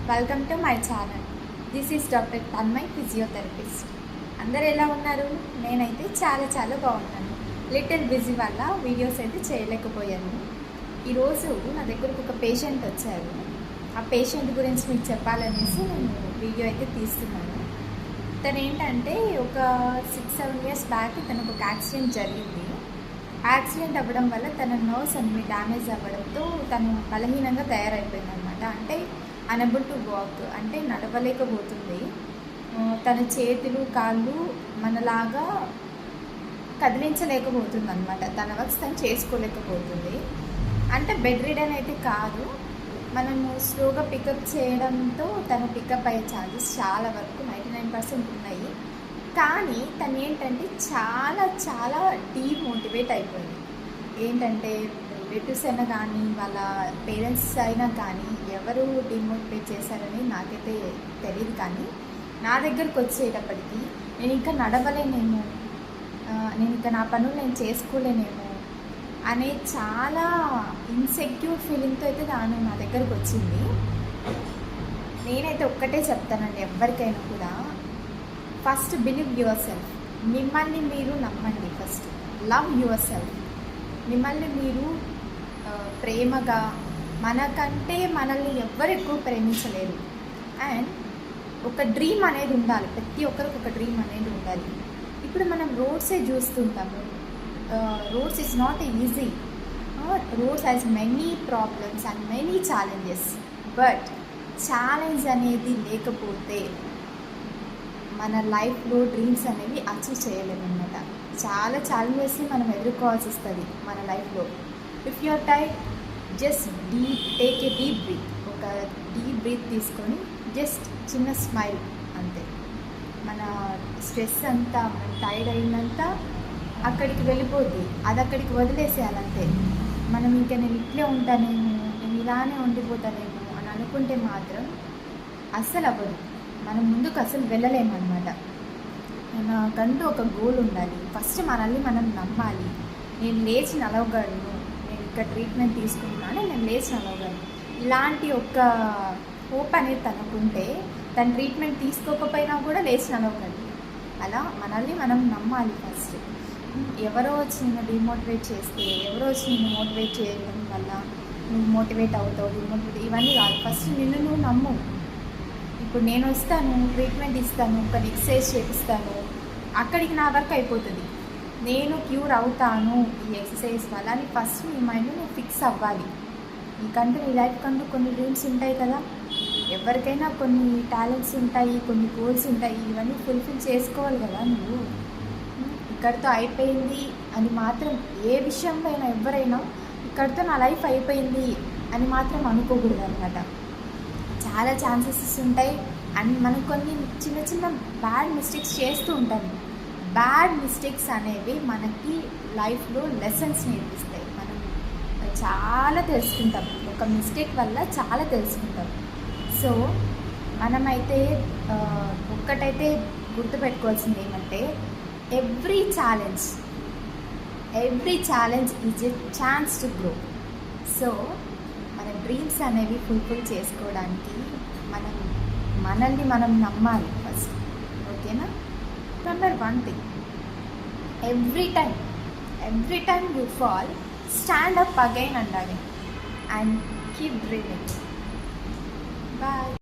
Welcome to my channel. This is doctor Tanmay, physiotherapist. అందరు ఎలా ఉన్నారు? నేనైతే చాలా బాగున్నాను. లిటిల్ బిజీ వల్ల వీడియోస్ అయితే చేయలేకపోయాను. ఈరోజు నా దగ్గరకు ఒక పేషెంట్ వచ్చారు. ఆ పేషెంట్ గురించి మీకు చెప్పాలనేసి నేను వీడియో అయితే తీస్తున్నాను. తను ఏంటంటే ఒక 6-7 ఇయర్స్ బ్యాక్ తనకు ఒక యాక్సిడెంట్ జరిగింది. యాక్సిడెంట్ అవ్వడం వల్ల తన నర్వ్స్ అన్ని డ్యామేజ్ అవ్వడంతో తను బలహీనంగా తయారైపోయింది అనమాట. అంటే అనబుల్ టు వాక్, అంటే నడవలేకపోతుంది. తన చేతులు కాళ్ళు మనలాగా కదిలించలేకపోతుంది అనమాట. తన వర్క్స్ తను చేసుకోలేకపోతుంది. అంటే బెడ్ రిడన్ అయితే కాదు, మనము స్లోగా పికప్ చేయడంతో తను పికప్ అయ్యే ఛాన్సెస్ చాలా వరకు 99% ఉన్నాయి. కానీ తను ఏంటంటే చాలా డీమోటివేట్ అయిపోయింది. ఏంటంటే రిలేటివ్స్ అయినా కానీ వాళ్ళ పేరెంట్స్ అయినా కానీ ఎవరు డిమోటివేట్ చేశారని నాకైతే తెలియదు. కానీ నా దగ్గరకు వచ్చేటప్పటికి నేను ఇంకా నడవలేనేమో, నేను ఇంకా నా పనులు నేను చేసుకోలేనేమో అనే చాలా ఇన్సెక్యూర్ ఫీలింగ్తో అయితే నా దగ్గరకు వచ్చింది. నేనైతే ఒక్కటే చెప్తానండి ఎవరికైనా కూడా, ఫస్ట్ బిలీవ్ యువర్ సెల్ఫ్. మిమ్మల్ని మీరు నమ్మండి. First love your self. మిమ్మల్ని మీరు ప్రేమగా, మనకంటే మనల్ని ఎవ్వరు ఎక్కువ ప్రేమించలేరు. అండ్ ఒక డ్రీమ్ అనేది ఉండాలి. ప్రతి ఒక్కరికి ఒక డ్రీమ్ అనేది ఉండాలి. ఇప్పుడు మనం రోడ్సే చూస్తుంటాము. Roads is not easy. Roads has many problems and many challenges. But challenge అనేది లేకపోతే మన లైఫ్లో డ్రీమ్స్ అనేవి అచీవ్ చేయలేమన్నమాట. చాలా ఛాలెంజెస్ని మనం ఎదుర్కోవాల్సి వస్తుంది మన లైఫ్లో. If you are tired, just take a deep breath. ఒక డీప్ బ్రీత్ తీసుకొని జస్ట్ చిన్న స్మైల్, అంతే. మన స్ట్రెస్ అంతా, మన టైర్డ్ అయినంతా అక్కడికి వెళ్ళిపోద్ది. అది అక్కడికి వదిలేసేయాలంతే. మనం ఇంకా నేను ఇట్లే ఉంటానేమో, నేను ఇలానే ఉండిపోతానేమో అని అనుకుంటే మాత్రం అస్సలు అవ్వదు. మనం ముందుకు అసలు వెళ్ళలేమన్నమాట. మనకంటూ ఒక గోల్ ఉండాలి. ఫస్ట్ మనల్ని మనం నమ్మాలి. నేను లేచి నలవగలను, నేను ఇక్కడ ట్రీట్మెంట్ తీసుకుంటున్నాను, నేను లేచి నలవగలను, ఇలాంటి ఒక హోప్ అనేది తనకుంటే తన ట్రీట్మెంట్ తీసుకోకపోయినా కూడా లేచి నలవగలదు. అలా మనల్ని మనం నమ్మాలి ఫస్ట్. ఎవరో వచ్చి నిన్ను డిమోటివేట్ చేస్తే, ఎవరో వచ్చి నిన్ను మోటివేట్ చేయడం వల్ల నువ్వు మోటివేట్ అవుతావు, డిమోటివేట్ ఇవన్నీ కాదు. ఫస్ట్ నిన్ను నువ్వు నమ్ము. ఇప్పుడు నేను వస్తాను, ట్రీట్మెంట్ ఇస్తాను, ఒక ఎక్సర్సైజ్ చేపిస్తాను, అక్కడికి నా వర్క్ అయిపోతుంది. నేను క్యూర్ అవుతాను ఈ ఎక్సర్సైజ్ వల్ల అని ఫస్ట్ నీ మైండ్లో నువ్వు ఫిక్స్ అవ్వాలి. నీకంటూ నీ లైఫ్ కంటూ కొన్ని డ్రీమ్స్ ఉంటాయి కదా. ఎవరికైనా కొన్ని టాలెంట్స్ ఉంటాయి, కొన్ని గోల్స్ ఉంటాయి. ఇవన్నీ ఫుల్ఫిల్ చేసుకోవాలి కదా నువ్వు. ఇక్కడితో అయిపోయింది అని మాత్రం, ఏ విషయంలో అయినా ఎవరైనా ఇక్కడితో నా లైఫ్ అయిపోయింది అని మాత్రం అనుకోకూడదు అనమాట. చాలా ఛాన్సెస్ ఉంటాయి. అండ్ మనం కొన్ని చిన్న బ్యాడ్ మిస్టేక్స్ చేస్తూ ఉంటాము. బ్యాడ్ మిస్టేక్స్ అనేవి మనకి లైఫ్లో లెసన్స్ నేర్పిస్తాయి. మనం చాలా తెలుసుకుంటాం. ఒక మిస్టేక్ వల్ల చాలా తెలుసుకుంటాం. సో మనమైతే ఒక్కటైతే గుర్తుపెట్టుకోవాల్సింది ఏమంటే, every challenge is a chance to grow. So మన డ్రీమ్స్ అనేవి ఫుల్ఫిల్ చేసుకోవడానికి మనల్ని మనం నమ్మాలి ఫస్ట్. ఓకేనా? Remember one thing, every time you fall, stand up again and again and keep dreaming. Bye.